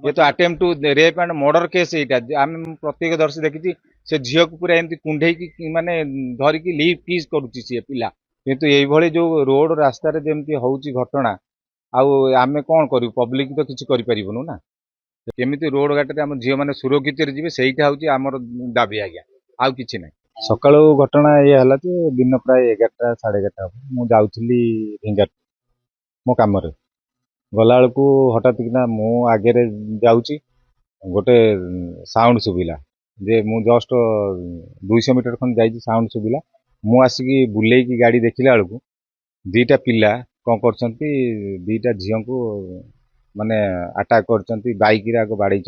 ये तो attempt to rape and murder case यहाँ आम प्रत्येक दर्शी देखी से झील को पूरा एमती कुंडे माने धरिकी लिव किस करुच्ची सी पिला किंतु ये जो रोड रास्तार जमी हूँ घटना आमे कौन करूँ पब्लिक तो किसी करूँ ना केमी रोड घाट आम झील मैंने सुरक्षित जी से आमर दाबी आज्ञा आउ कि ना सका घटना ये है दिन प्राय 11टा साढ़े 11टा मुझे जाऊँगी ढिंगार मो कम गला बेलू हठात किना मु आगे जाऊँगी गोटे साउंड शुभिला जे मु जस्ट 200 मीटर खंड जाइए साउंड शुभिला मु आसिकी बुलेकी गाड़ी देखला बेलू दीटा पिला कौन कर दीटा झील को माने अटाक कर बाइक आग बाड़े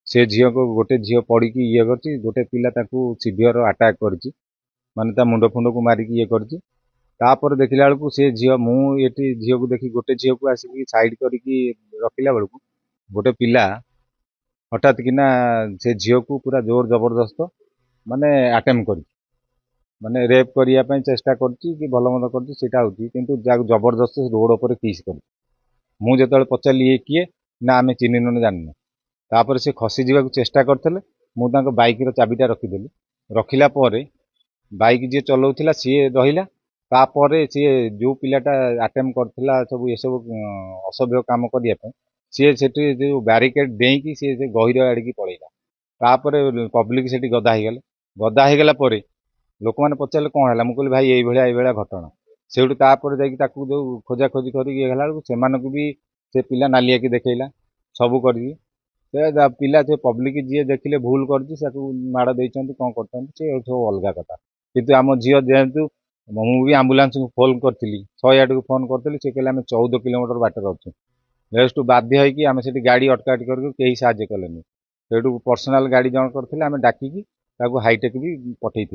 से झील को गोटे झील पड़ी ये कर गोटे पिला सीभियर अटाक कर माने मुंड फुंड को मारिकी ये कर देखला बेलू से झील मुझे झील को देखी गोटे झील को आसिक साइड करके रखला बेलू गोटे पिला हठात किना से झील को पूरा जोर जबरदस्त माने अटेम्प्ट कर माने रेप करने चेष्टा कर भल मंद कर जबरदस्त रोड पर किस कर मुझे पचारि ये किए ना आम चिन्हन जानना तापर से खसी जावाक चेष्टा करते मुझे बाइक चाबीटा रखीदेली रखिला बाइक जी चलाऊला सी रहा तापर सी जो पिलाटा अटेम्प्ट करथिला सब ये सब असभ्य काम करने सी से जो बैरिकेड डेईकी सी गहिर आड़ की पलैला तापर पब्लिक से गदा होगला लोक मैंने पचारे कौन है मुझे भाई ये घटना से जो खोजा खोजी कर भी से पिला नालिया की देखला सब कर पिला से पब्लिक जी देखिले भूल कर माड़ दे कौन कर सब अलग कथा कितु आम झील जेहेतु मुझे आम्बुलांस को फोन करी 108 को फोन करी से कहले आम 14 किलोमीटर बाटर अच्छे नेक्स्ट बाध्य होगी आम से गाड़ी अटकाट करके साहय कले से पर्सनाल गाड़ी जन करते आम डाकिकी हाईटेक भी पठे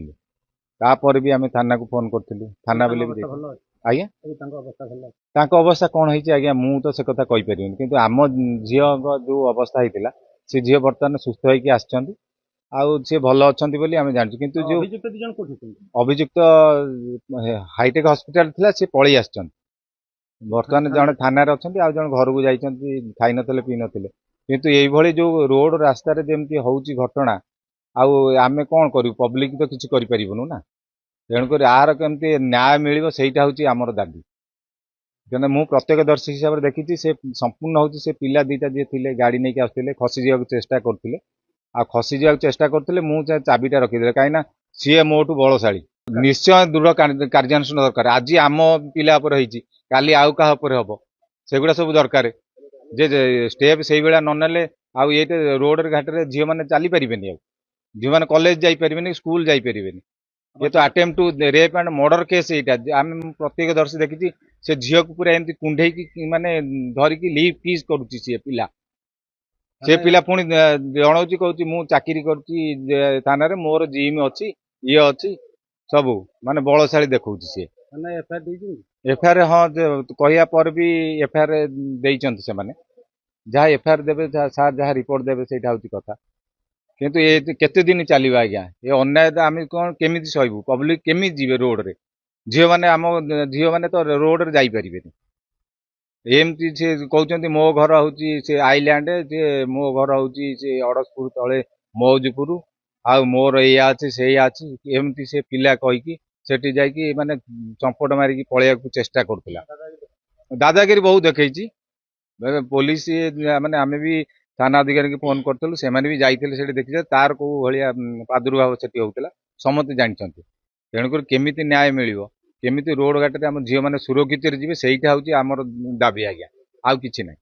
तापर भी आम थाना को फोन करूँ थाना बेले भी आज्ञा अवस्था कौन है आज्ञा मु तो से कथा कहीपर कि आम झील जो अवस्था होता से झील बर्तमान सुस्थ होगी आसछंती आउ सी भल अच्छा आम जानू कि जो अभियुक्त हाईटेक हॉस्पिटल थिला से पलि आसछंती बर्तमान जड़े थाना अच्छा आ जन घर को जाइए खाई नथिले पी नथिले किंतु ये जो रोड रास्तार जमी हूँ घटना आमे कौन करूँ पब्लिक तो किसी करूँ ना तेणुक आर केमती न्याय मिल से आमर दाबी क्या मु प्रत्येक दर्शी हिसाब से देखी से संपूर्ण हूँ से पिला दीटा जी थे गाड़ी नहीं आसते खसी जावाक चेष्टा करते खसी जावाक चेष्टा करते मुझे चाबीटा रखीदे कहीं सी मोटू बलशाली निश्चय दृढ़ कार्यानुष्ठान दरकार आज आम पिला काली आउ क्या हम सेगुड़ा सब दरकार जे स्टेप से भाया नने आउ ये रोड घाट झील मैंने चली पारे झील मैंने कॉलेज जापरेनि स्कूल जापरेनि ये तो attempt to rape and murder case यहाँ आम प्रत्येक दर्शी देखी से झील को पूरा एमती कुंडे माने धरिकी लिव किस करुच्ची सी पिला से पिला पुणी जनाऊँ कहूँ मु चाकरी कर थाना मोर जिम अच्छी ये अच्छी सब माने बलशाली देखा सी एफआईआर हाँ कहया पर भी एफआईआर देइचंती से माने जहाँ एफआईआर देवे सार जहाँ रिपोर्ट देवे से हूँ कथा किंतु ये केते दिन चलो आज्ञा ये अन्याय आम कौन केमी सहबू पब्लिक केमी जी रोड रे झील मैंने आम झील मैंने तो रोड रे जापरेनि एमती से कहते मो घर हूँ से आईलैंड से मो घर हूँ से अड़सपुर तले मौजपुर आ मोर या अच्छी से अच्छी एमती से पिला कहीकि सेठी जाइए माने चंपट मारिकी पलैया चेष्टा करुला दादागिरी बहुत देखी पुलिस माने आम भी थाना अधिकारी की फोन करूँ से भी जाते देखी तार कौ भाया प्रादुर्भाव से होता समस्त जानते तेणुक केमी न्याय मिल केमी रोड घाट आम झील मैंने सुरक्षित जी से हूँ आमर दाबी आज्ञा आउ कि ना।